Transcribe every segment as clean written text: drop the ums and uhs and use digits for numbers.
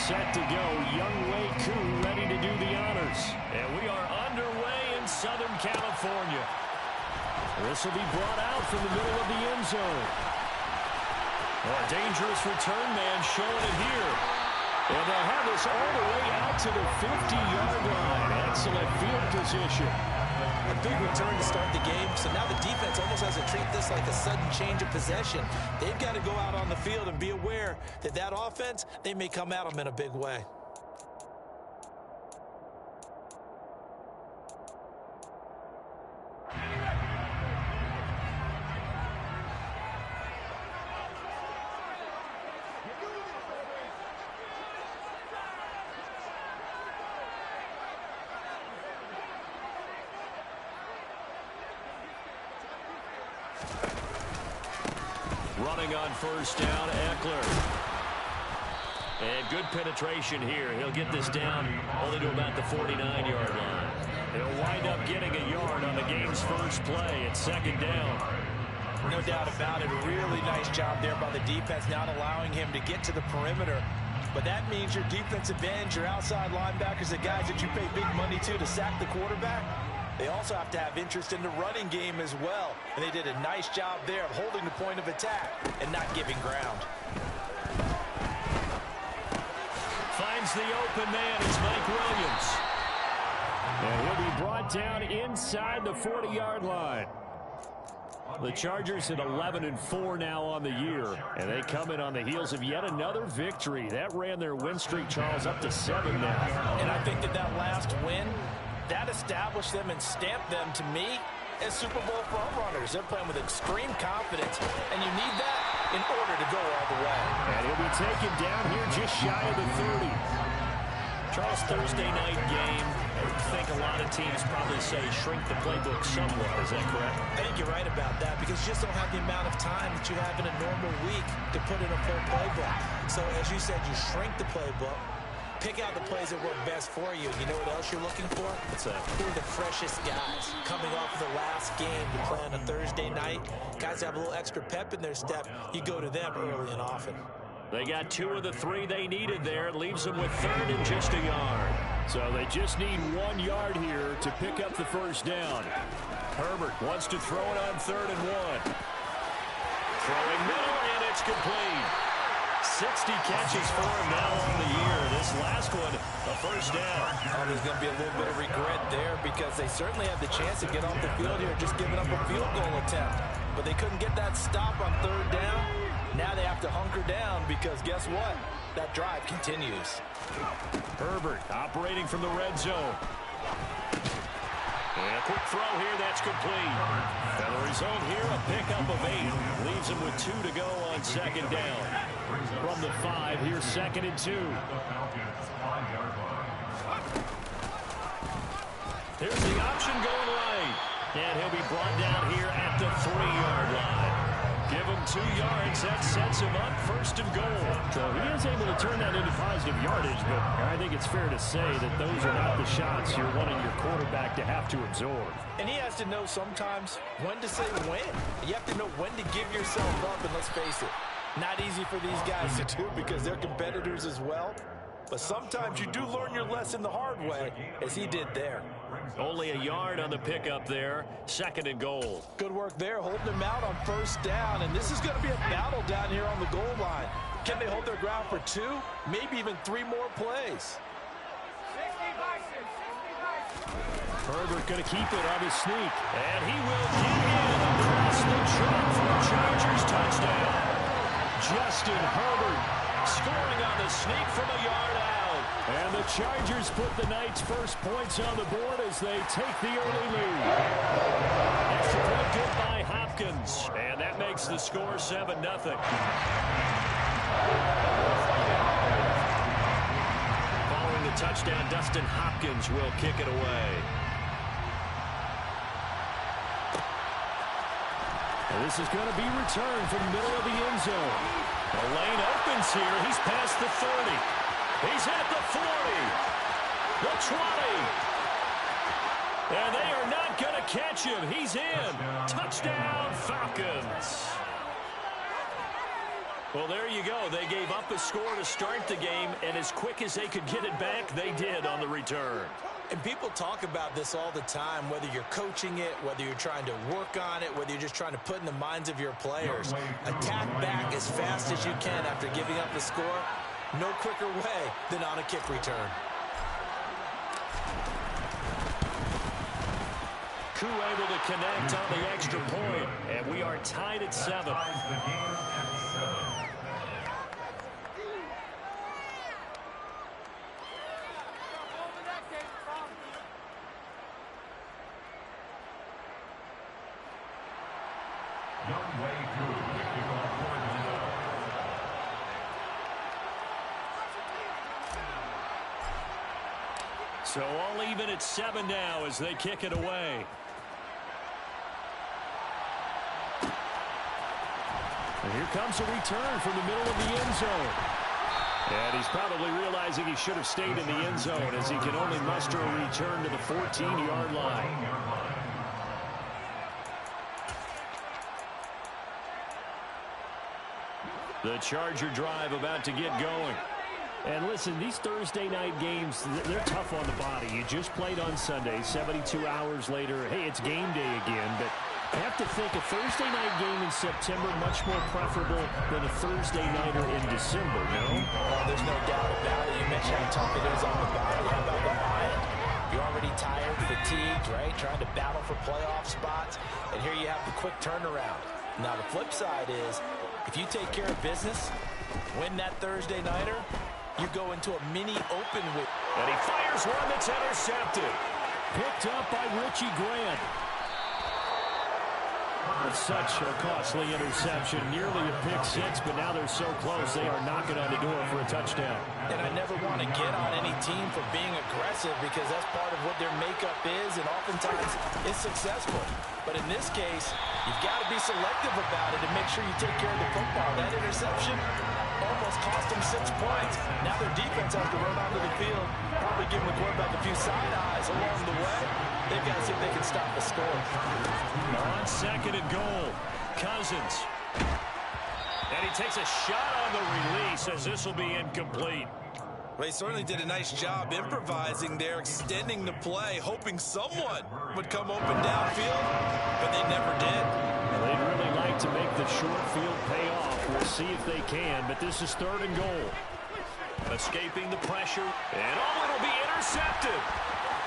set to go. Young WK16 ready to do the honors. And we are underway in Southern California. This will be brought out from the middle of the end zone. A dangerous return man showing it here. And they'll have this all the way out to the 50-yard line. Excellent field position. A big return to start the game. So now the defense almost has to treat this like a sudden change of possession. They've got to go out on the field and be aware that that offense, they may come at them in a big way. Running on first down, Eckler. And good penetration here. He'll get this down only to about the 49-yard line. He'll wind up getting a yard on the game's first play at second down. No doubt about it. A really nice job there by the defense, not allowing him to get to the perimeter. But that means your defensive ends, your outside linebackers, the guys that you pay big money to sack the quarterback, they also have to have interest in the running game as well. And they did a nice job there of holding the point of attack and not giving ground. Finds the open man. It's Mike Williams. And he'll be brought down inside the 40-yard line. The Chargers at 11-4 now on the year. And they come in on the heels of yet another victory. That ran their win streak, Charles, up to 7 now. And I think that last win, that established them and stamped them, to me, as Super Bowl frontrunners. They're playing with extreme confidence, and you need that in order to go all the way. And he'll be taken down here just shy of the 30. Charles, Thursday night game. I think a lot of teams probably say shrink the playbook somewhat. Is that correct? I think you're right about that, because you just don't have the amount of time that you have in a normal week to put in a full playbook. So, as you said, you shrink the playbook. Pick out the plays that work best for you. You know what else you're looking for? What's that? Who are the freshest guys coming off of the last game to play on a Thursday night? Guys have a little extra pep in their step. You go to them early and often. They got 2 of the 3 they needed there. It leaves them with 3rd and just a yard. So they just need 1 yard here to pick up the first down. Herbert wants to throw it on 3rd and 1. Throwing middle, and it's complete. 60 catches for him now on the year. This last one, a first down. Oh, there's going to be a little bit of regret there, because they certainly had the chance to get off the field here, just giving up a field goal attempt. But they couldn't get that stop on 3rd down. Now they have to hunker down, because guess what? That drive continues. Herbert operating from the red zone. And a quick throw here, that's complete. And the result here, a pickup of 8. Leaves him with 2 to go on second down. From the 5, here's 2nd and 2. Here's the option going right. And he'll be brought down here at the 3-yard line. Give him 2 yards. That sets him up 1st and goal. So he is able to turn that into positive yardage, but I think it's fair to say that those are not the shots you're wanting your quarterback to have to absorb. And he has to know sometimes when to say when. You have to know when to give yourself up, and let's face it, not easy for these guys to do, because they're competitors as well. But sometimes you do learn your lesson the hard way, as he did there. Only a yard on the pickup there. 2nd and goal. Good work there, holding him out on 1st down. And this is going to be a battle down here on the goal line. Can they hold their ground for 2, maybe even 3 more plays? Herbert going to keep it on his sneak. And he will get in across the track for a Chargers touchdown. Justin Herbert scoring on the sneak from a yard out. And the Chargers put the night's first points on the board as they take the early lead. Extra point good by Hopkins. And that makes the score 7-0. Following the touchdown, Dustin Hopkins will kick it away. And this is going to be returned from the middle of the end zone. The lane opens here. He's past the 30. He's at the 40. The 20. And they are not going to catch him. He's in. Touchdown, Falcons. Well, there you go. They gave up a score to start the game, and as quick as they could get it back, they did on the return. And people talk about this all the time, whether you're coaching it, whether you're trying to work on it, whether you're just trying to put in the minds of your players. Attack back as fast as you can after giving up the score. No quicker way than on a kick return. Koo able to connect on the extra point, and we are tied at 7. So all even at 7 now as they kick it away. And here comes a return from the middle of the end zone. And he's probably realizing he should have stayed in the end zone as he can only muster a return to the 14-yard line. The Charger drive about to get going. And listen, these Thursday night games, they're tough on the body. You just played on Sunday, 72 hours later. Hey, it's game day again, but I have to think a Thursday night game in September much more preferable than a Thursday nighter in December, no? Oh, there's no doubt about it. You mentioned how tough it is on the body. How about the mind? You're already tired, fatigued, right? Trying to battle for playoff spots. And here you have the quick turnaround. Now, the flip side is, if you take care of business, win that Thursday nighter, you go into a mini open with. And he fires one that's intercepted. Picked up by Richie Grant. It's such a costly interception. Nearly a pick six, but now they're so close they are knocking on the door for a touchdown. And I never want to get on any team for being aggressive because that's part of what their makeup is and oftentimes is successful. But in this case, you've got to be selective about it and make sure you take care of the football. That interception almost cost them 6 points. Now their defense has to run onto the field, probably giving the quarterback a few side eyes along the way. They've got to see if they can stop the score. On second and goal, Cousins. And he takes a shot on the release as this will be incomplete. Well, he certainly did a nice job improvising there, extending the play, hoping someone would come open downfield, but they never did. Well, they'd really like to make the short field pay off. We'll see if they can, but this is third and goal. Escaping the pressure, and it'll be intercepted.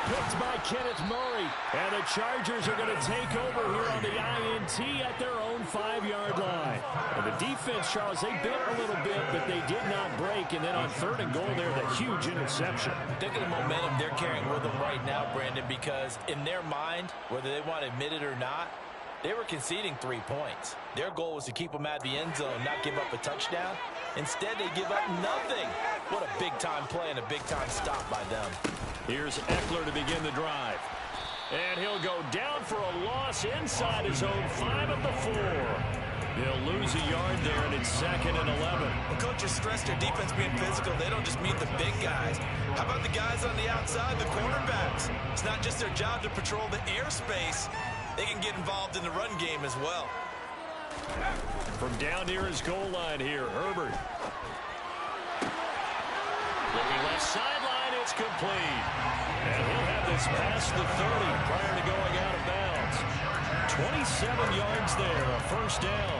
Picked by Kenneth Murray, and the Chargers are going to take over here on the INT at their own 5-yard line. And the defense, Charles, they bit a little bit, but they did not break. And then on third and goal there, the huge interception. Look at the momentum they're carrying with them right now, Brandon, because in their mind, whether they want to admit it or not, they were conceding 3 points. Their goal was to keep them out of the end zone, not give up a touchdown. Instead, they give up nothing. What a big-time play and a big-time stop by them. Here's Eckler to begin the drive. And he'll go down for a loss inside his own 5 of the 4. He'll lose a yard there, and it's second and 11. Well, coaches stress their defense being physical. They don't just mean the big guys. How about the guys on the outside, the cornerbacks? It's not just their job to patrol the airspace. They can get involved in the run game as well. From down near his goal line here, Herbert. Looking left sideline, it's complete. And he'll have this past the 30 prior to going out of bounds. 27 yards there, a first down.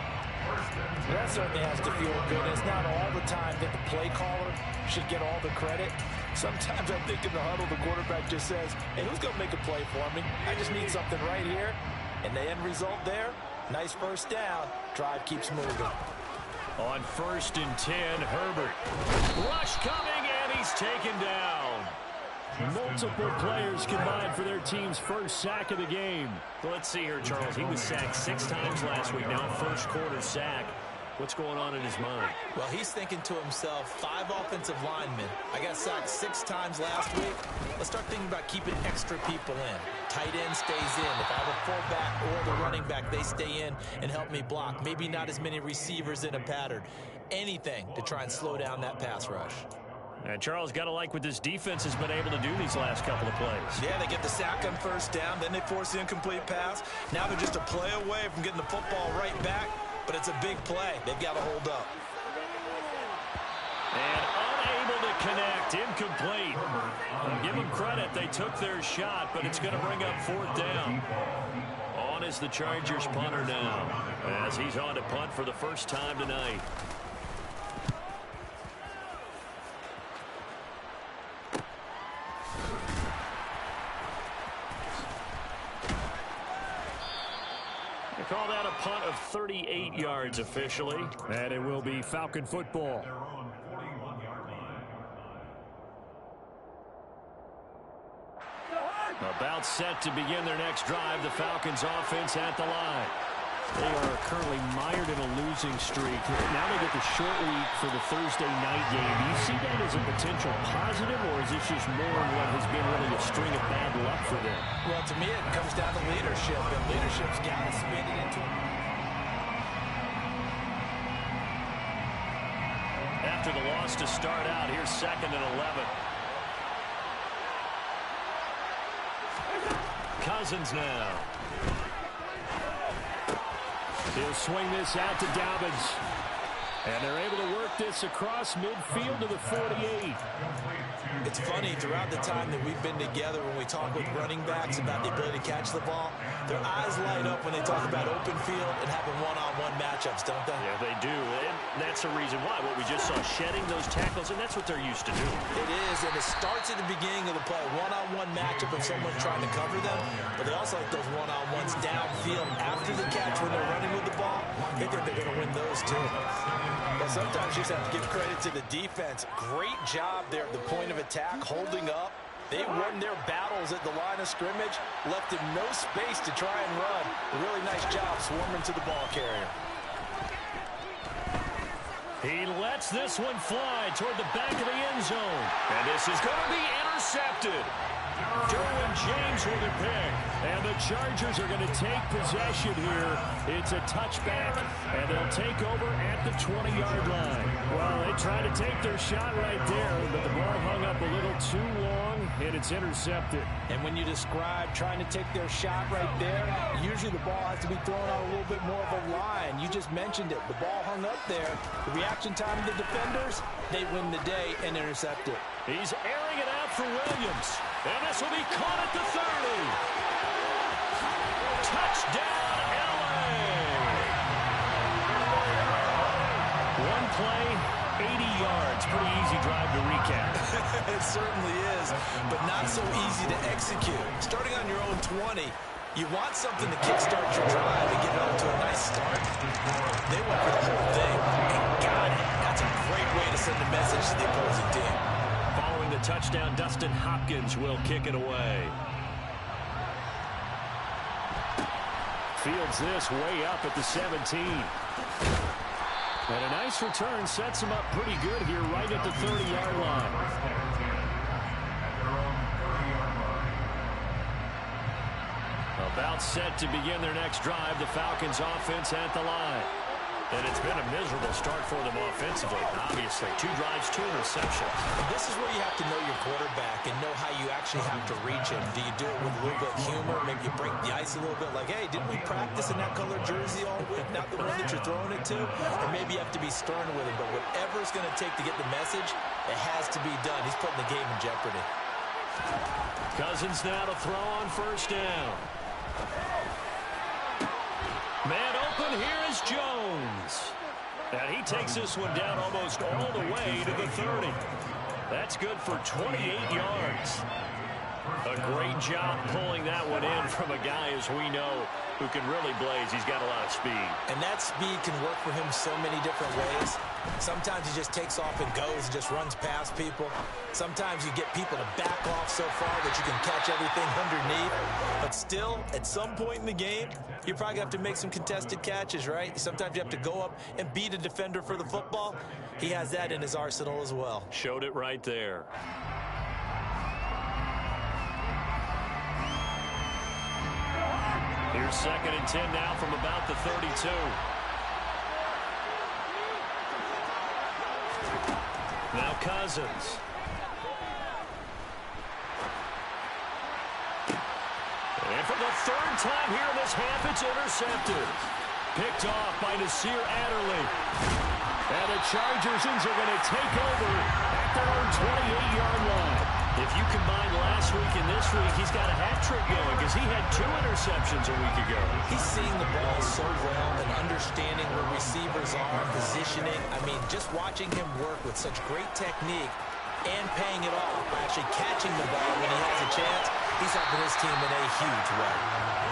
That certainly has to feel good. It's not all the time that the play caller should get all the credit. Sometimes I think in the huddle, the quarterback just says, hey, who's going to make a play for me? I just need something right here. And the end result there, nice first down. Drive keeps moving. On first and 10, Herbert. Rush coming, and he's taken down. Multiple players combined for their team's first sack of the game. Well, let's see here, Charles. He was sacked 6 times last week. Now first quarter sack. What's going on in his mind? Well, he's thinking to himself, 5 offensive linemen. I got sacked 6 times last week. Let's start thinking about keeping extra people in. Tight end stays in. If I have a fullback or the running back, they stay in and help me block. Maybe not as many receivers in a pattern. Anything to try and slow down that pass rush. And Charles, got to like what this defense has been able to do these last couple of plays. Yeah, they get the sack on first down, then they force the incomplete pass. Now they're just a play away from getting the football right back, but it's a big play. They've got to hold up. And unable to connect. Incomplete. I'll give them credit. They took their shot, but it's going to bring up 4th down. On is the Chargers punter now, as he's on to punt for the first time tonight. They call that a punt of 38 yards officially. And it will be Falcon football. About set to begin their next drive. The Falcons offense at the line. They are currently mired in a losing streak. Now they get the short week for the Thursday night game. Do you see that as a potential positive, or is this just more of what has been really a string of bad luck for them? Well, to me, it comes down to leadership, and leadership's got to spin it into it. After the loss to start out, here's 2nd and 11. Cousins now. He'll swing this out to Dobbins. And they're able to work this across midfield to the 48. It's funny, throughout the time that we've been together, when we talk with running backs about the ability to catch the ball, their eyes light up when they talk about open field and having one-on-one matchups, don't they? Yeah, they do. And that's the reason why. What we just saw, shedding those tackles, and that's what they're used to doing. It is, and it starts at the beginning of the play. One-on-one matchup if someone's trying to cover them, but they also like those one-on-ones downfield after the catch when they're running with the ball. They think they're going to win those, too. But sometimes you just have to give credit to the defense. Great job there at the point of attack, holding up. They won their battles at the line of scrimmage, left him no space to try and run. A really nice job swarming to the ball carrier. He lets this one fly toward the back of the end zone. And this is going to be intercepted. Derwin James with a pick. And the Chargers are going to take possession here. It's a touchback, and they'll take over at the 20-yard line. Well, they tried to take their shot right there, but the ball hung up a little too long, and it's intercepted. And when you describe trying to take their shot right there, usually the ball has to be thrown out a little bit more of a line. You just mentioned it. The ball hung up there. The reaction time of the defenders, they win the day and intercept it. He's airing it out for Williams. And this will be caught at the 30. Touchdown, LA! One play, 80 yards. Pretty easy drive to recap. It certainly is, but not so easy to execute. Starting on your own 20, you want something to kickstart your drive and get it off to a nice start. They went for the whole thing and got it. That's a great way to send a message to the opposing team. Following the touchdown, Dustin Hopkins will kick it away. Fields this way up at the 17. And a nice return sets him up pretty good here right at the 30-yard line. About set to begin their next drive, the Falcons offense at the line. And it's been a miserable start for them offensively, obviously. 2 drives, 2 interceptions. This is where you have to know your quarterback and know how you actually have to reach him. Do you do it with a little bit of humor? Maybe you break the ice a little bit like, hey, didn't we practice in that color jersey all week? Not the one that you're throwing it to? Or maybe you have to be stern with him. But whatever it's going to take to get the message, it has to be done. He's putting the game in jeopardy. Cousins now to throw on first down. Man open, here is Jones. And he takes this one down almost all the way to the 30. That's good for 28 yards. A great job pulling that one in from a guy, as we know, who can really blaze. He's got a lot of speed. And that speed can work for him so many different ways. Sometimes he just takes off and goes and just runs past people. Sometimes you get people to back off so far that you can catch everything underneath. But still, at some point in the game, you're probably going to have to make some contested catches, right? Sometimes you have to go up and beat a defender for the football. He has that in his arsenal as well. Showed it right there. Here's 2nd and 10 now from about the 32. Now Cousins. And for the 3rd time here in this half, it's intercepted. Picked off by Nasir Adderley. And the the Chargers are going to take over at their own 28-yard line. If you combine last week and this week, he's got a hat trick going because he had 2 interceptions a week ago. He's seeing the ball so well and understanding where receivers are, positioning. I mean, just watching him work with such great technique and paying it off by actually catching the ball when he has a chance, he's helping his team in a huge way.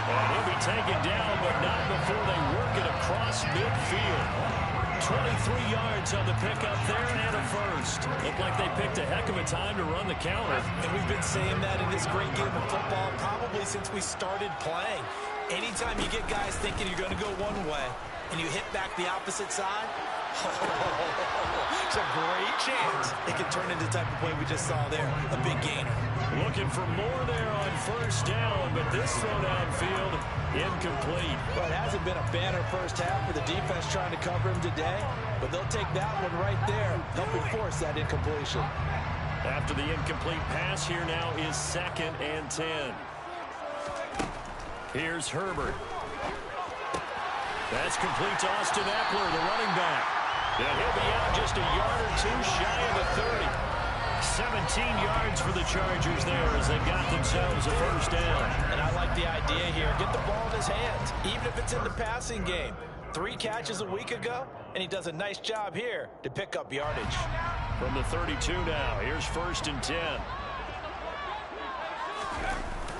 And he'll be taken down, but not before they work it across midfield. 23 yards on the pickup there and a first. Looked like they picked a heck of a time to run the counter. And we've been saying that in this great game of football probably since we started playing. Anytime you get guys thinking you're going to go one way and you hit back the opposite side, it's a great chance it can turn into the type of play we just saw there, a big gainer. Looking for more there on first down, but this throw downfield incomplete. Well, it hasn't been a banner first half for the defense trying to cover him today, but they'll take that one right there, helping force that incompletion. After the incomplete pass, here now is 2nd and 10. Here's Herbert. That's complete to Austin Eckler, the running back. And he'll be out just a yard or 2 shy of the 30. 17 yards for the Chargers there as they got themselves a first down. And I like the idea here. Get the ball in his hands, even if it's in the passing game. 3 catches a week ago, and he does a nice job here to pick up yardage. From the 32 now, here's 1st and 10.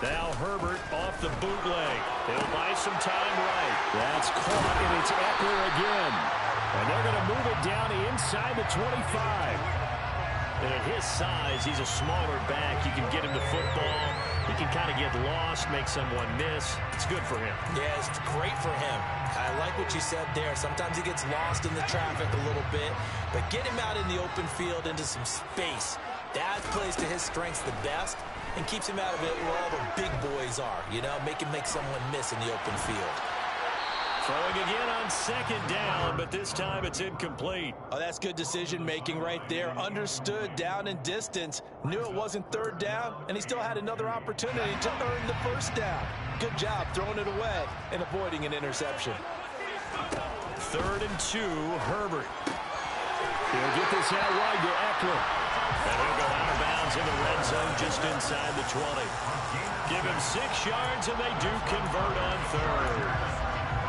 Now Herbert off the bootleg. He'll buy some time right. That's caught, and it's Eckler again. And they're going to move it down inside the 25. And at his size, he's a smaller back. You can get him the football. He can kind of get lost, make someone miss. It's good for him. Yeah, it's great for him. I like what you said there. Sometimes he gets lost in the traffic a little bit. But get him out in the open field into some space. That plays to his strengths the best and keeps him out of it where all the big boys are. You know, make someone miss in the open field. Throwing again on 2nd down, but this time it's incomplete. Oh, that's good decision-making right there. Understood down and distance. Knew it wasn't 3rd down, and he still had another opportunity to earn the first down. Good job throwing it away and avoiding an interception. 3rd and 2, Herbert. He'll get this out wide to Eckler. And he'll go out of bounds in the red zone just inside the 20. Give him 6 yards, and they do convert on 3rd.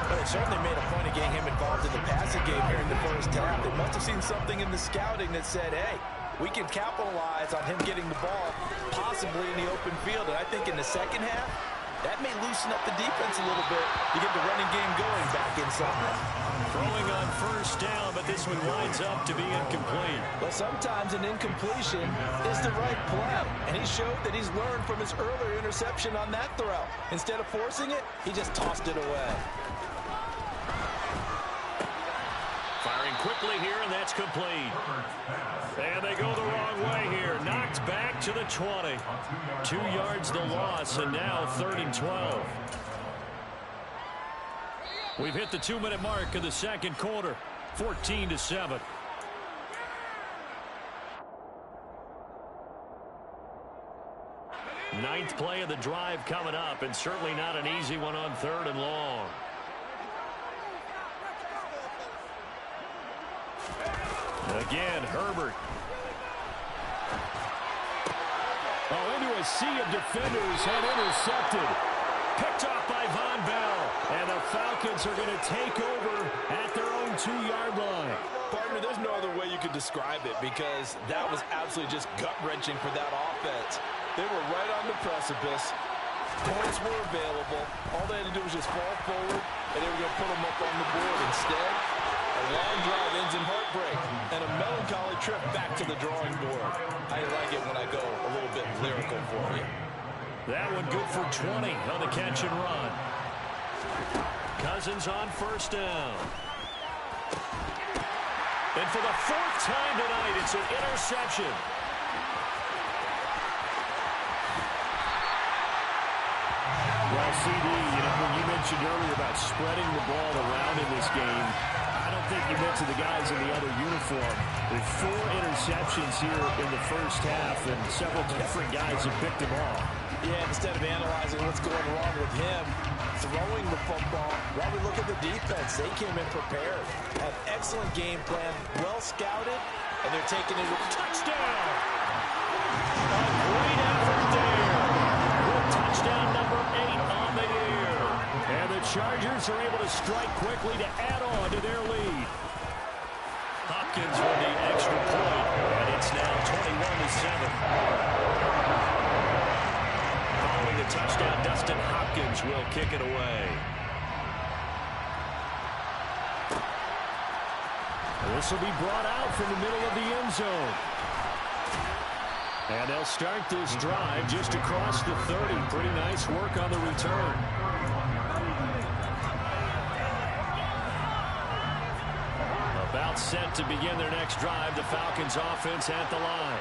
But it certainly made a point of getting him involved in the passing game here in the first half. They must have seen something in the scouting that said, hey, we can capitalize on him getting the ball possibly in the open field. And I think in the second half, that may loosen up the defense a little bit to get the running game going back inside. Throwing on first down, but this one winds up to be incomplete. But sometimes an incompletion is the right play. And he showed that he's learned from his earlier interception on that throw. Instead of forcing it, he just tossed it away. Firing quickly here, and that's complete. And they go the wrong way here. Knocked back to the 20. 2 yards the loss, and now 3rd and 12. We've hit the 2-minute mark of the second quarter. 14-7. Ninth play of the drive coming up, and certainly not an easy one on 3rd and long. Again, Herbert. Oh, into a sea of defenders and intercepted. Picked off by Von Bell. And the Falcons are going to take over at their own 2-yard line. Partner, there's no other way you could describe it because that was absolutely just gut-wrenching for that offense. They were right on the precipice. Points were available. All they had to do was just fall forward, and they were going to put them up on the board. Instead, a long drive ends in heartbreak and a melancholy trip back to the drawing board. I like it when I go a little bit lyrical for you. That one good for 20 on the catch and run. Cousins on first down. And for the 4th time tonight, it's an interception. Well, CD, when you mentioned earlier about spreading the ball around in this game, I don't think you mentioned the guys in the other uniform. There's 4 interceptions here in the first half, and several different guys have picked them off. Yeah, instead of analyzing what's going wrong with him, throwing the football. While we look at the defense, they came in prepared. Have excellent game plan, well scouted, and they're taking it. Touchdown! A great effort there. With touchdown number 8 on the year. And the Chargers are able to strike quickly to add on to their lead. Hopkins with the extra point, and it's now 21-7. Following the touchdown, Dustin Hopkins will kick it away. This will be brought out from the middle of the end zone. And they'll start this drive just across the 30. Pretty nice work on the return. About set to begin their next drive. The Falcons offense at the line.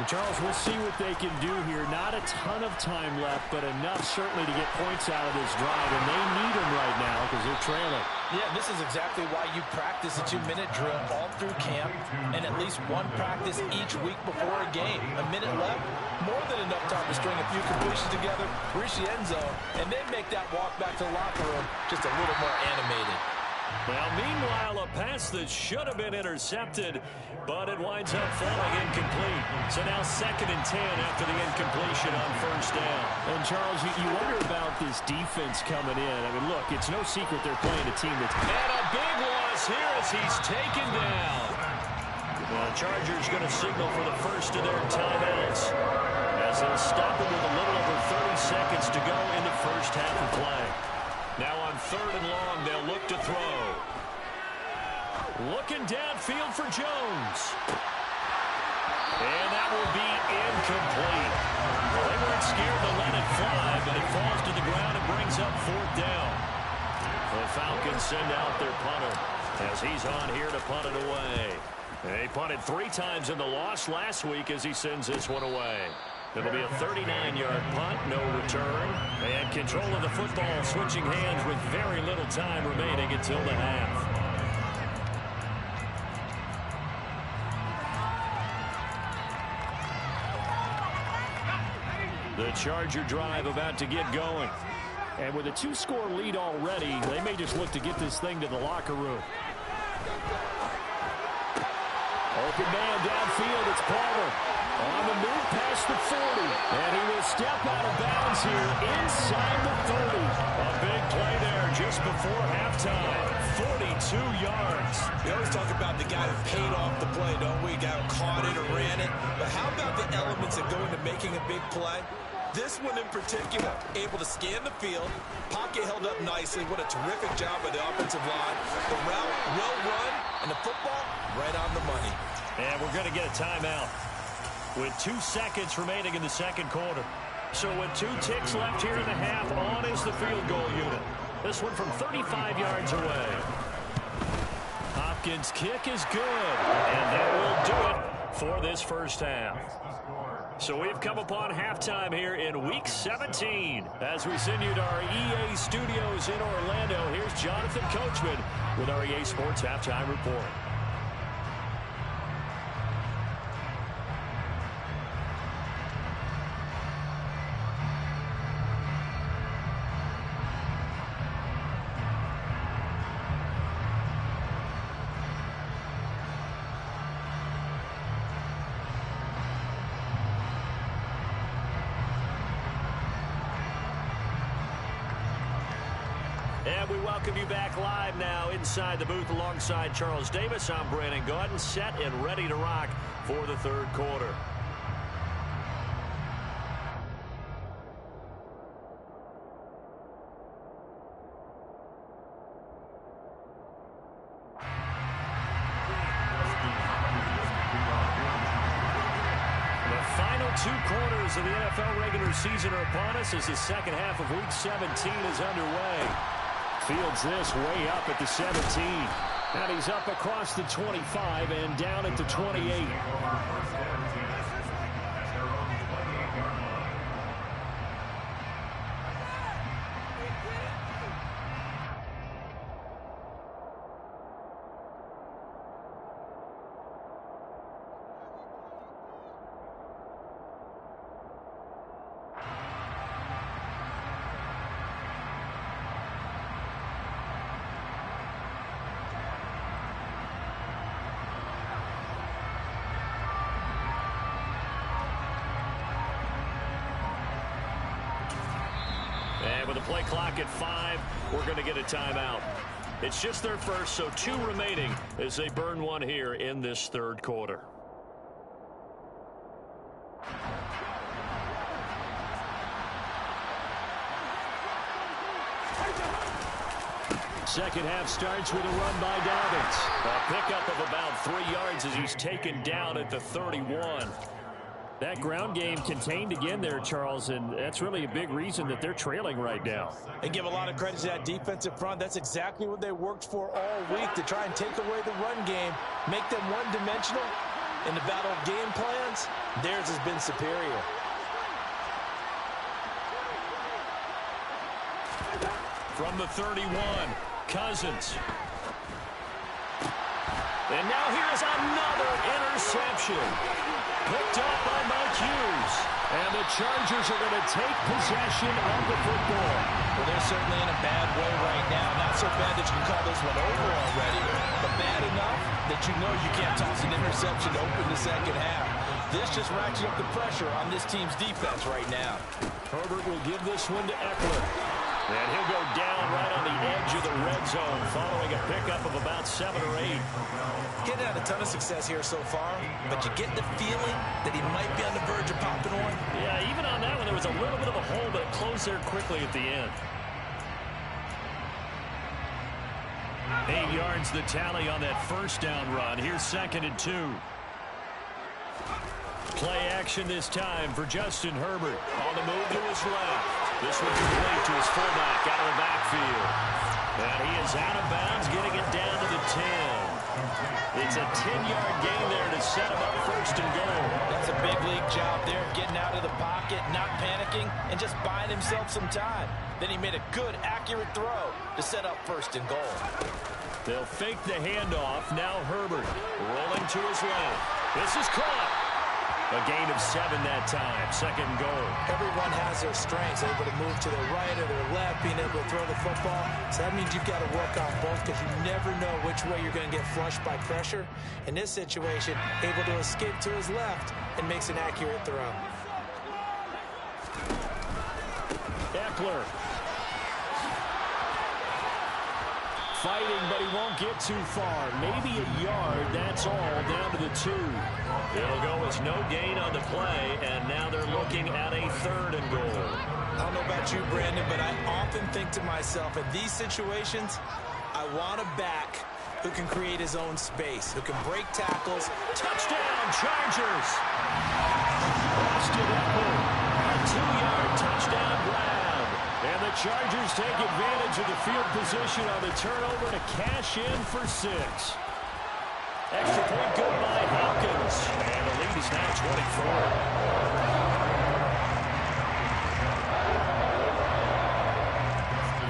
Charles, we'll see what they can do here. Not a ton of time left, but enough certainly to get points out of this drive. And they need them right now because they're trailing. Yeah, this is exactly why you practice a 2-minute drill all through camp and at least one practice each week before a game. A minute left, more than enough time to string a few completions together, reach the end zone, and then make that walk back to the locker room just a little more animated. Well, meanwhile, a pass that should have been intercepted, but it winds up falling incomplete. So now 2nd and 10 after the incompletion on first down. And, Charles, you wonder about this defense coming in. I mean, look, it's no secret they're playing a team that's... And a big loss here as he's taken down. The Chargers going to signal for the first of their timeouts as they'll stop him with a little over 30 seconds to go in the first half of play. Now on 3rd and long, they'll look to throw. Looking downfield for Jones. And that will be incomplete. Well, they weren't scared to let it fly, but it falls to the ground and brings up 4th down. The Falcons send out their punter as he's on here to punt it away. They punted 3 times in the loss last week as he sends this one away. It'll be a 39-yard punt, no return, and control of the football switching hands with very little time remaining until the half. The Charger drive about to get going. And with a 2-score lead already, they may just look to get this thing to the locker room. Open man downfield, it's Palmer. On the move past the 40. And he will step out of bounds here inside the 30. A big play there just before halftime. 42 yards. We always talk about the guy who paid off the play, don't we? Guy who caught it or ran it. But how about the elements that go into making a big play? This one in particular, able to scan the field. Pocket held up nicely. What a terrific job by the offensive line. The route well run, and the football right on the money. And we're going to get a timeout with 2 seconds remaining in the second quarter. So with 2 ticks left here in the half, on is the field goal unit. This one from 35 yards away. Hopkins' kick is good, and that will do it for this first half. So we've come upon halftime here in Week 17. As we send you to our EA studios in Orlando, here's Jonathan Coachman with our EA Sports Halftime Report. And we welcome you back live now inside the booth alongside Charles Davis. I'm Brandon Gaudin, set and ready to rock for the third quarter. The final 2 quarters of the NFL regular season are upon us as the second half of Week 17 is underway. Fields this way up at the 17. And he's up across the 25 and down at the 28. Play clock at 5. We're going to get a timeout. It's just their first, so 2 remaining as they burn one here in this third quarter. Second half starts with a run by Dobbins. A pickup of about 3 yards as he's taken down at the 31. That ground game contained again there, Charles, and that's really a big reason that they're trailing right now. They give a lot of credit to that defensive front. That's exactly what they worked for all week, to try and take away the run game, make them one-dimensional. In the battle of game plans, theirs has been superior. From the 31, Cousins. And now here's another interception. Picked up by Mike Hughes. And the Chargers are going to take possession of the football. Well, they're certainly in a bad way right now. Not so bad that you can call this one over already, but bad enough that you know you can't toss an interception to open the second half. This just ratchets up the pressure on this team's defense right now. Herbert will give this one to Eckler. And he'll go down right on the edge of the red zone following a pickup of about 7 or 8. Getting had a ton of success here so far, but you get the feeling that he might be on the verge of popping one. Yeah, even on that one, there was a little bit of a hole, but it closed there quickly at the end. 8 yards the tally on that first down run. Here's 2nd and 2. Play action this time for Justin Herbert. On the move to his left. This one complete to his fullback out of the backfield. And he is out of bounds, getting it down to the 10. It's a 10-yard gain there to set him up 1st and goal. That's a big league job there, getting out of the pocket, not panicking, and just buying himself some time. Then he made a good, accurate throw to set up 1st and goal. They'll fake the handoff. Now Herbert rolling to his left. This is caught. A gain of 7 that time. 2nd and goal. Everyone has their strengths, able to move to their right or their left, being able to throw the football. So that means you've got to work on both, because you never know which way you're going to get flushed by pressure. In this situation, able to escape to his left and makes an accurate throw. Eckler. Fighting, but he won't get too far. Maybe a yard, that's all, down to the 2. It'll go as no gain on the play, and now they're looking at a 3rd and goal. I don't know about you, Brandon, but I often think to myself, in these situations, I want a back who can create his own space, who can break tackles. Touchdown, Chargers! Austin Eckler, a 2-yard touchdown grab. And the Chargers take advantage of the field position on the turnover to cash in for 6. Extra point good by Falcons. And the lead is now 24.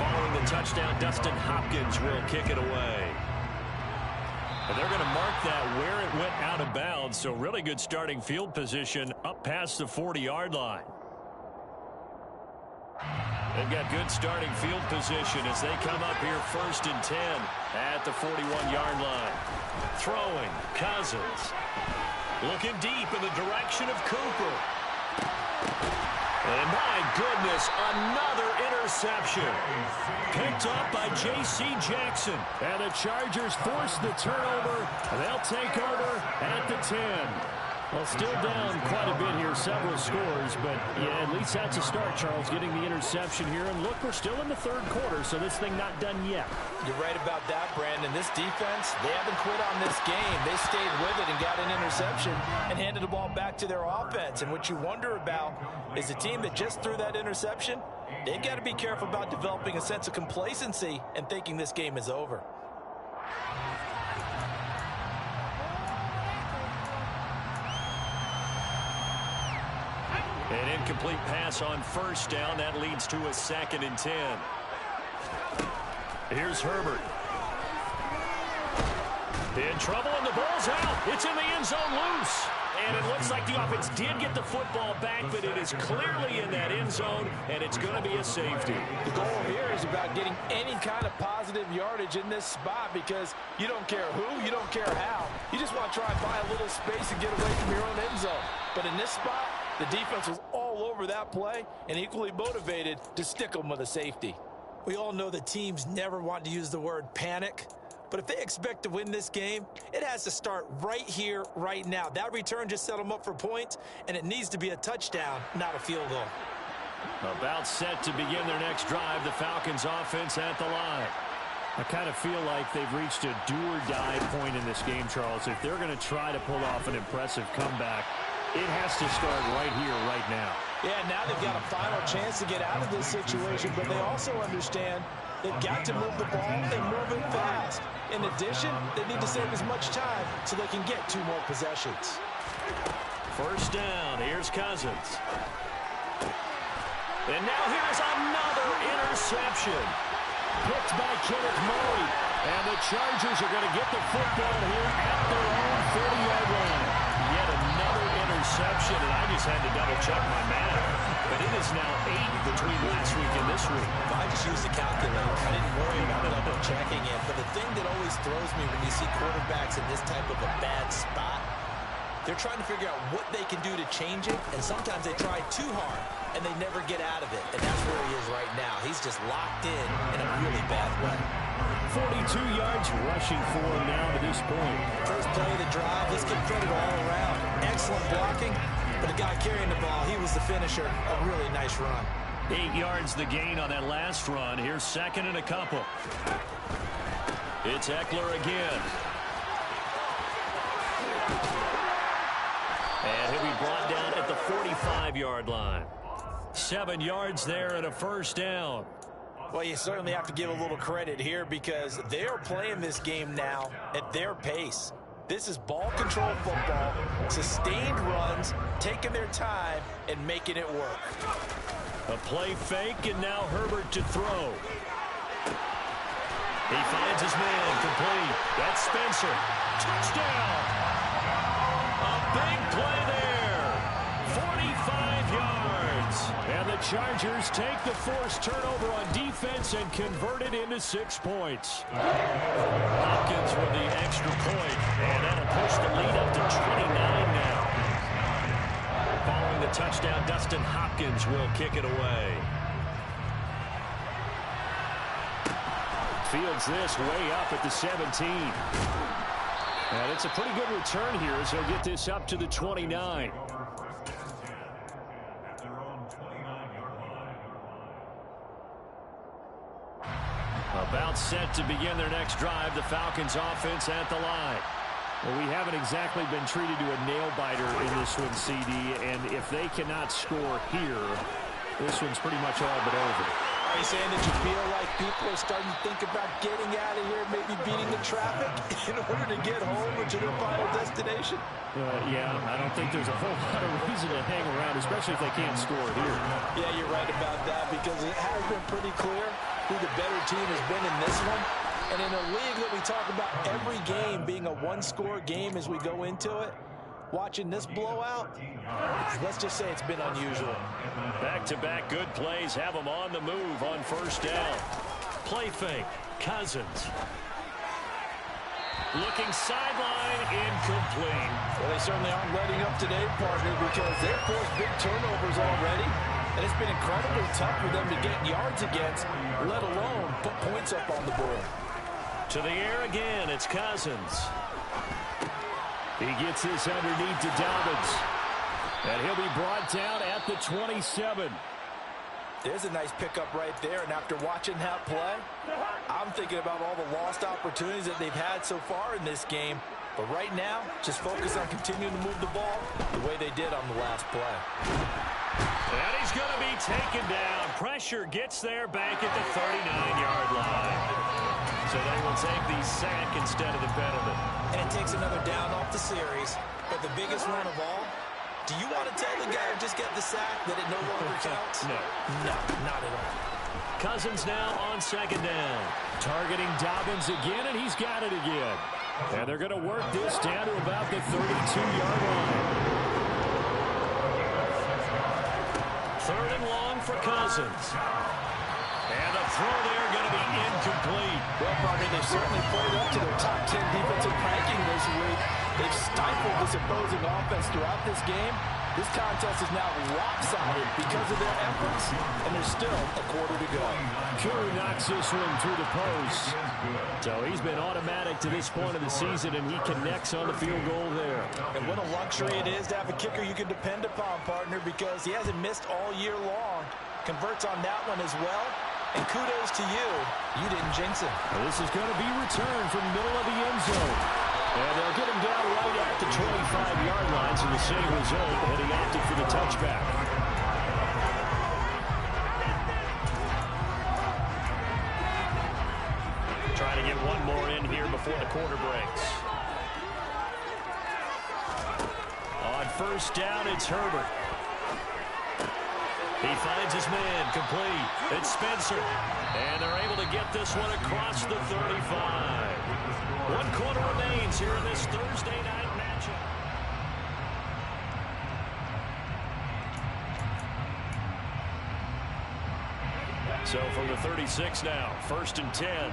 Following the touchdown, Dustin Hopkins will kick it away. And they're going to mark that where it went out of bounds. So really good starting field position up past the 40-yard line. They've got good starting field position as they come up here 1st and 10 at the 41-yard line. Throwing, Cousins. Looking deep in the direction of Cooper. And my goodness, another interception. Picked up by J.C. Jackson. And the Chargers force the turnover. They'll take over at the 10. Well, still down quite a bit here, several scores, but yeah, at least that's a start, Charles, getting the interception here. And look, we're still in the 3rd quarter, so this thing not done yet. You're right about that, Brandon. This defense, they haven't quit on this game. They stayed with it and got an interception and handed the ball back to their offense. And what you wonder about is a team that just threw that interception, they've got to be careful about developing a sense of complacency and thinking this game is over. An incomplete pass on 1st down. That leads to a 2nd and 10. Here's Herbert. In trouble, and the ball's out. It's in the end zone loose. And it looks like the offense did get the football back, but it is clearly in that end zone, and it's going to be a safety. The goal here is about getting any kind of positive yardage in this spot, because you don't care who, you don't care how. You just want to try and buy a little space and get away from your own end zone. But in this spot, the defense was all over remember that play and equally motivated to stick them with a safety. We all know the teams never want to use the word panic, but if they expect to win this game, it has to start right here, right now. That return just set them up for points, and it needs to be a touchdown, not a field goal. About set to begin their next drive, the Falcons offense at the line. I kind of feel like they've reached a do-or-die point in this game, Charles. If they're going to try to pull off an impressive comeback, it has to start right here, right now. Yeah, now they've got a final chance to get out of this situation, but they also understand they've got to move the ball and move it fast. In addition, they need to save as much time so they can get 2 more possessions. First down, here's Cousins. And now here's another interception. Picked by Kenneth Murray. And the Chargers are going to get the football here at their own 40-yard line. Yet another interception, and I just had to double-check my math. But it is now 8 between last week and this week. I just used the calculator. I didn't worry about double-checking it. But the thing that always throws me when you see quarterbacks in this type of a bad spot, they're trying to figure out what they can do to change it, and sometimes they try too hard, and they never get out of it. And that's where he is right now. He's just locked in a really bad way. 42 yards rushing for him now to this point. First play of the drive, let's give credit all around. Excellent blocking, but the guy carrying the ball, he was the finisher. A really nice run. 8 yards the gain on that last run. Here's second and a couple. It's Eckler again. And he'll be brought down at the 45-yard line. 7 yards there and a first down. Well, you certainly have to give a little credit here because they are playing this game now at their pace. This is ball control football, sustained runs, taking their time, and making it work. A play fake, and now Herbert to throw. He finds his man complete. That's Spencer. Touchdown! A big play there. 45 yards. And the Chargers take the forced turnover on defense and convert it into 6 points. Hopkins with the extra point, and that'll push the lead up to 29 now. Following the touchdown, Dustin Hopkins will kick it away. Fields this way up at the 17. And it's a pretty good return here as he'll get this up to the 29. About set to begin their next drive, the Falcons offense at the line. Well, we haven't exactly been treated to a nail-biter in this one, CD, and if they cannot score here, this one's pretty much all but over. Are you saying that you feel like people are starting to think about getting out of here, maybe beating the traffic in order to get home or to their final destination? Yeah, I don't think there's a whole lot of reason to hang around, especially if they can't score here. Yeah, you're right about that because it has been pretty clear who the better team has been in this one. And in a league that we talk about every game being a one-score game as we go into it, watching this blowout, let's just say it's been unusual. Back-to-back good plays have them on the move on first down. Play fake, Cousins. Looking sideline, incomplete. Well, they certainly aren't letting up today, partner, because they've forced big turnovers already. And it's been incredibly tough for them to get yards against, let alone put points up on the board. To the air again, it's Cousins. He gets this underneath to Dobbins. And he'll be brought down at the 27. There's a nice pickup right there, and after watching that play, I'm thinking about all the lost opportunities that they've had so far in this game. But right now, just focus on continuing to move the ball the way they did on the last play. And he's going to be taken down. Pressure gets there back at the 39-yard line. So they will take the sack instead of the penalty. And it takes another down off the series. But the biggest one of all, do you want to tell the guy who just got the sack that it no longer counts? No. No, not at all. Cousins now on second down. Targeting Dobbins again, and he's got it again. And they're going to work this down to about the 32-yard line. Third and long for Cousins. And the throw there going to be incomplete. Well, partner, they've certainly played up to their top 10 defensive ranking this week. They've stifled this opposing offense throughout this game, This contest is now lopsided because of their efforts, and there's still a quarter to go. Kuru knocks this one through the post. So he's been automatic to this point of the season, and he connects on the field goal there. And what a luxury it is to have a kicker you can depend upon, partner, because he hasn't missed all year long. Converts on that one as well. And kudos to you. You didn't jinx it. Well, this is going to be returned from the middle of the end zone. And they'll get him down right at the 25-yard line, so the same result, and he opted for the touchback. Trying to get one more in here before the quarter breaks. On first down, it's Herbert. He finds his man, complete. It's Spencer. And they're able to get this one across the 35. 1 quarter remains here in this Thursday night matchup. So from the 36 now, 1st and 10.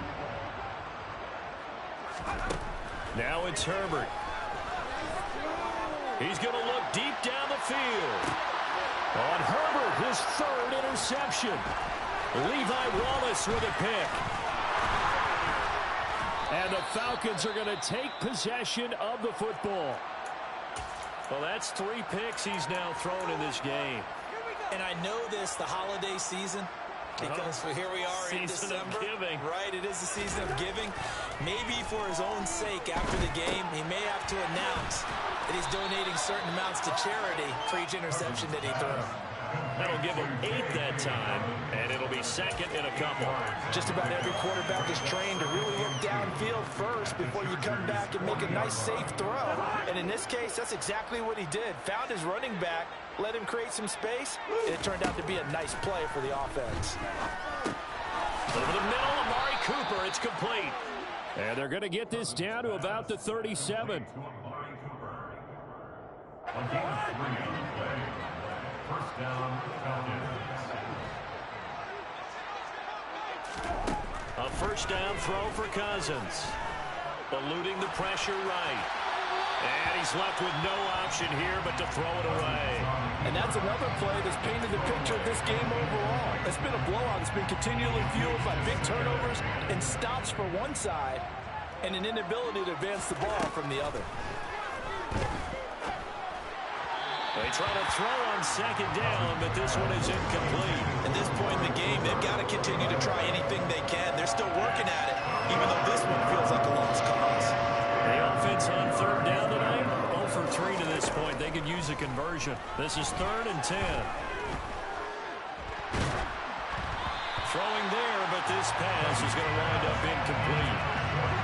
Now it's Herbert. He's going to look deep down the field. On Herbert, his 3rd interception. Levi Wallace with a pick. And the Falcons are going to take possession of the football. Well, that's 3 picks he's now thrown in this game. And I know this, the holiday season, because here we are in December. Giving. Right, it is the season of giving. Maybe for his own sake after the game, he may have to announce that he's donating certain amounts to charity for each interception that he threw. That'll give him 8 that time, and it'll be 2nd in a couple. Just about every quarterback is trained to really look downfield first before you come back and make a nice, safe throw. And in this case, that's exactly what he did. Found his running back, let him create some space, and it turned out to be a nice play for the offense. Over the middle, Amari Cooper, it's complete. And they're going to get this down to about the 37. First down, Falcons. A first down throw for Cousins. Eluding the pressure right. And he's left with no option here but to throw it away. And that's another play that's painted the picture of this game overall. It's been a blowout. It's been continually fueled by big turnovers and stops for one side and an inability to advance the ball from the other. They try to throw on 2nd down, but this one is incomplete. At this point in the game, they've got to continue to try anything they can. They're still working at it, even though this one feels like a lost cause. The offense on 3rd down tonight, 0 for 3 to this point. They could use a conversion. This is 3rd and 10. Throwing there, but this pass is going to wind up incomplete.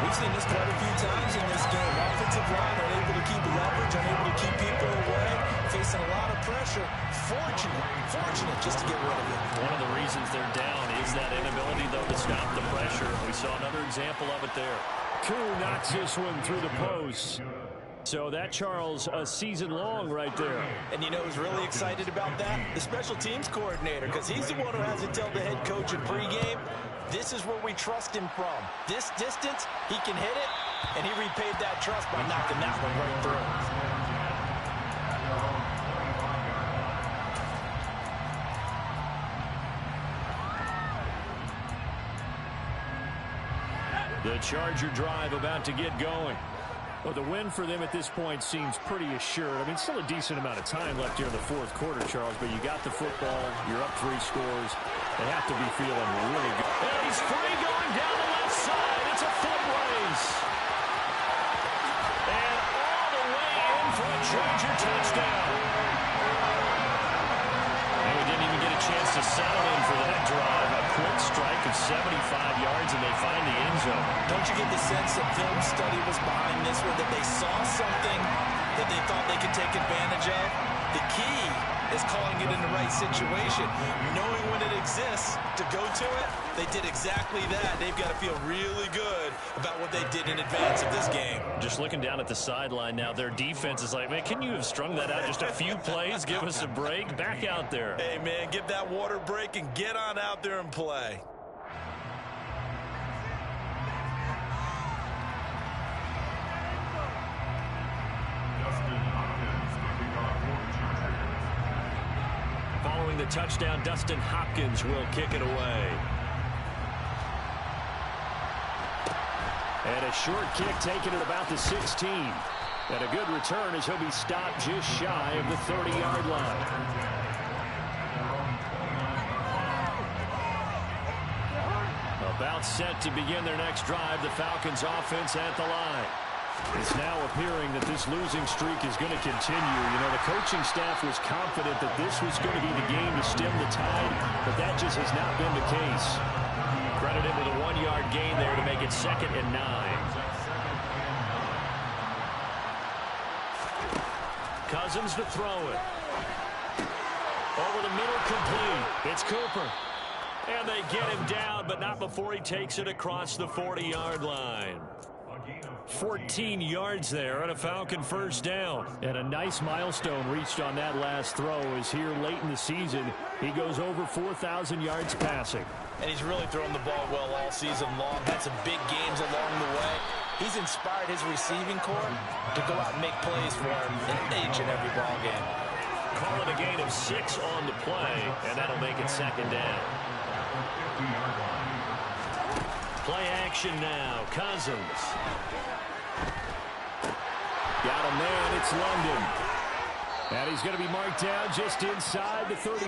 We've seen this quite a few times in this game. Offensive line unable to keep leverage, unable to keep people away, facing a lot of pressure. Fortunate just to get rid of it. One of the reasons they're down is that inability, though, to stop the pressure. We saw another example of it there. Koo knocks this one through the post. So that, Charles, a season long right there. And you know who's really excited about that? The special teams coordinator, because he's the one who has to tell the head coach in pregame, this is where we trust him from. This distance, he can hit it, and he repaid that trust by knocking that one right through. The Charger drive about to get going. Well, the win for them at this point seems pretty assured. I mean, still a decent amount of time left here in the 4th quarter, Charles, but you got the football, you're up 3 scores. They have to be feeling really good. And he's free going down the left side. It's a foot race. And all the way in for a Charger touchdown. And we didn't even get a chance to settle in for that drive. A quick strike of 75 yards, and they find the end zone. Don't you get the sense that film study was behind this one, that they saw something that they thought they could take advantage of? The key is calling it in the right situation, knowing when it exists to go to it. They did exactly that. They've got to feel really good about what they did in advance of this game. Just looking down at the sideline now, their defense is like, man, can you have strung that out just a few plays? Give us a break. Back out there. Hey, man, give that water break and get on out there and play. Justin Hopkins, the kickoff for the Chargers. Following the touchdown, Dustin Hopkins will kick it away. And a short kick taken at about the 16. And a good return as he'll be stopped just shy of the 30-yard line. About set to begin their next drive, the Falcons offense at the line. It's now appearing that this losing streak is going to continue. You know, the coaching staff was confident that this was going to be the game to stem the tide, but that just has not been the case. Credit him with a 1-yard gain there to make it 2nd and 9. Cousins to throw it. Over the middle, complete. It's Cooper. And they get him down, but not before he takes it across the 40-yard line. 14 yards there and a Falcon first down. And a nice milestone reached on that last throw as here late in the season, he goes over 4,000 yards passing. And he's really thrown the ball well all season long. Had some big games along the way. He's inspired his receiving corps to go out and make plays for him in each and every ball game. Call it a gain of 6 on the play, and that'll make it 2nd down. Play action now. Cousins. Got a man. It's London. And he's going to be marked down just inside the 35.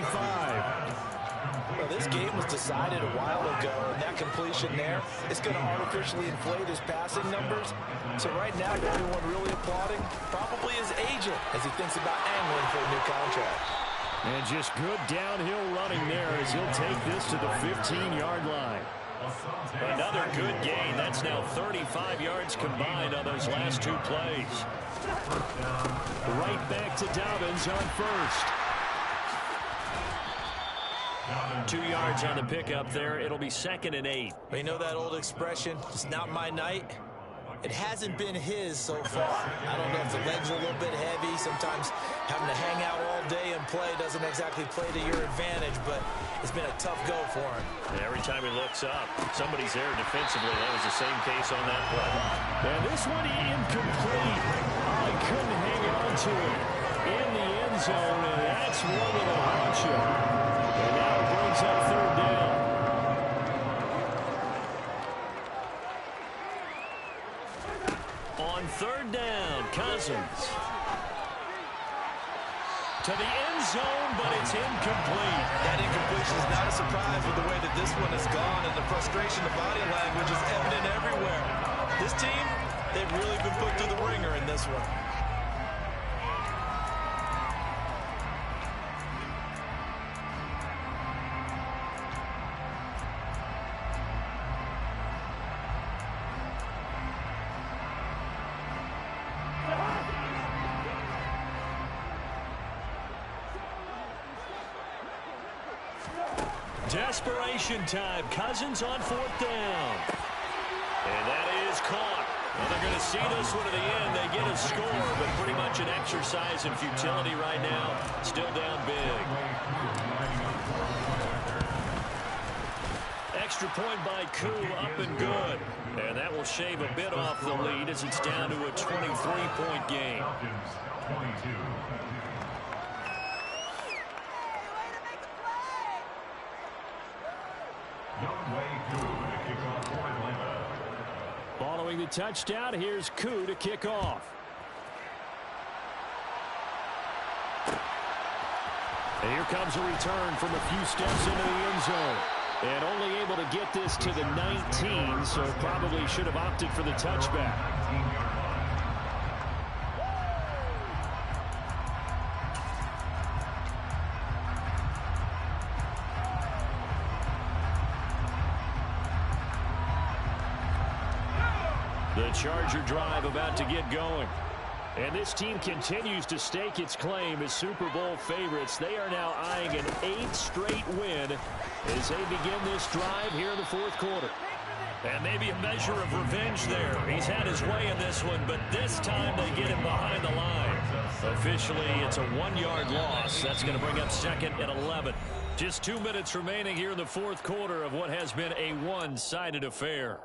Well, this game was decided a while ago, and that completion there is going to artificially inflate his passing numbers. So right now, the only one really applauding probably his agent as he thinks about angling for a new contract. And just good downhill running there as he'll take this to the 15-yard line. Another good gain. That's now 35 yards combined on those last 2 plays. Right back to Dobbins on first. 2 yards on the pickup there. It'll be 2nd and 8. You know that old expression, it's not my night? It hasn't been his so far. I don't know if the legs are a little bit heavy. Sometimes having to hang out all day and play doesn't exactly play to your advantage, but it's been a tough go for him. And every time he looks up, somebody's there defensively. That was the same case on that play. And this one incomplete. Oh, he couldn't hang on to it in the end zone, and that's one that'll haunt you. And now it brings up 3rd down. On 3rd down, Cousins. To the end zone, but it's incomplete. That incompletion is not a surprise with the way that this one has gone, and the frustration, the body language is evident everywhere. This team, they've really been put through the ringer in this one. Desperation time. Cousins on 4th down. And that is caught. Well, they're going to see this one to the end. They get a score, but pretty much an exercise in futility right now. Still down big. Extra point by Koo, up and good. And that will shave a bit off the lead as it's down to a 23-point game. Following the touchdown, here's Koo to kick off. And here comes a return from a few steps into the end zone. And only able to get this to the 19, so probably should have opted for the touchback. The Charger drive about to get going. And this team continues to stake its claim as Super Bowl favorites. They are now eyeing an 8th straight win as they begin this drive here in the 4th quarter. And maybe a measure of revenge there. He's had his way in this one, but this time they get him behind the line. Officially, it's a 1-yard loss. That's going to bring up 2nd and 11. Just 2 minutes remaining here in the 4th quarter of what has been a one-sided affair.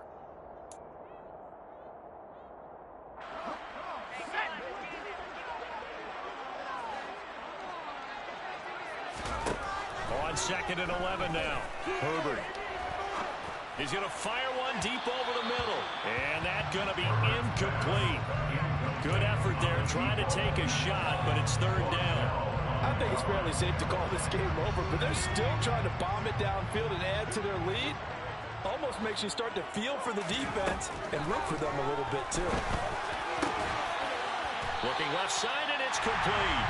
on 2nd and 11 now. Herbert. He's going to fire one deep over the middle. And that's going to be incomplete. Good effort there trying to take a shot, but it's 3rd down. I think it's fairly safe to call this game over, but they're still trying to bomb it downfield and add to their lead. Almost makes you start to feel for the defense and root for them a little bit, too. Looking left side, and it's complete.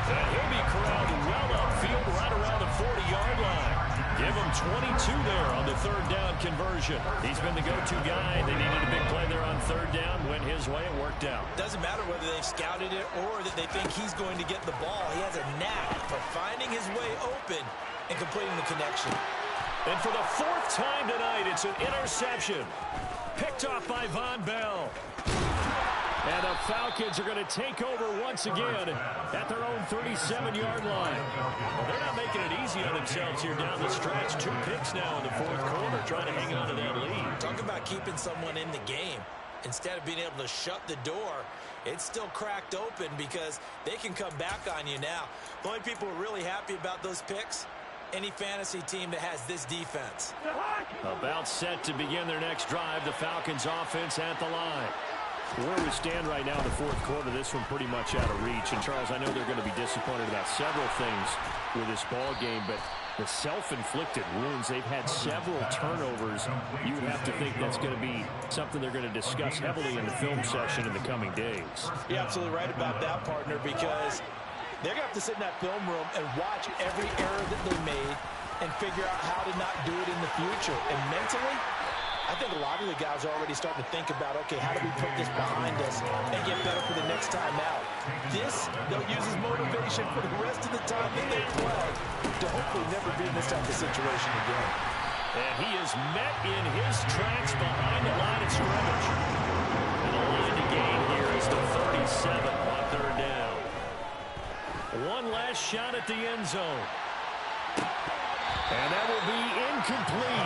And he'll be corralled well upfield right around the 40-yard line. Give him 22 there on the 3rd down conversion. He's been the go-to guy. They needed a big play there on 3rd down. Went his way. It worked out. Doesn't matter whether they've scouted it or that they think he's going to get the ball. He has a knack for finding his way open and completing the connection. And for the 4th time tonight, it's an interception. Picked off by Von Bell. And the Falcons are going to take over once again at their own 37-yard line. Well, they're not making it easy on themselves here down the stretch. 2 picks now in the 4th quarter, trying to hang on to that lead. Talk about keeping someone in the game. Instead of being able to shut the door, it's still cracked open because they can come back on you now. The only people who are really happy about those picks, any fantasy team that has this defense. About set to begin their next drive, the Falcons offense at the line. Where we stand right now in the 4th quarter, this one pretty much out of reach. And, Charles, I know they're going to be disappointed about several things with this ball game, but the self-inflicted wounds, they've had several turnovers. You would have to think that's going to be something they're going to discuss heavily in the film session in the coming days. You're absolutely right about that, partner, because they're going to have to sit in that film room and watch every error that they made and figure out how to not do it in the future. And mentally, I think a lot of the guys are already starting to think about, okay, how do we put this behind us and get better for the next time out? This, they'll use as motivation for the rest of the time that they play to hopefully never be in this type of situation again. And he is met in his tracks behind the line of scrimmage. And the line to gain here is the 37 on 3rd down. One last shot at the end zone. And that will be incomplete.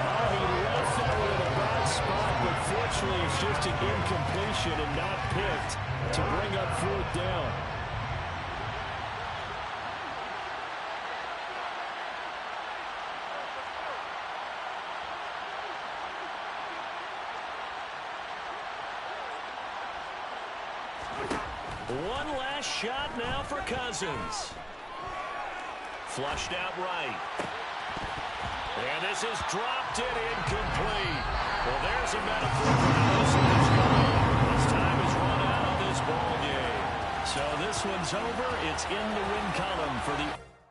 Oh, he left that one in a bad spot, but fortunately it's just an incompletion and not picked to bring up 4th down. One last shot now for Cousins. Flushed out right. And this is dropped in incomplete. Well, there's a metaphor for how this one's going. His time is run out of this ball game. So this one's over. It's in the win column for the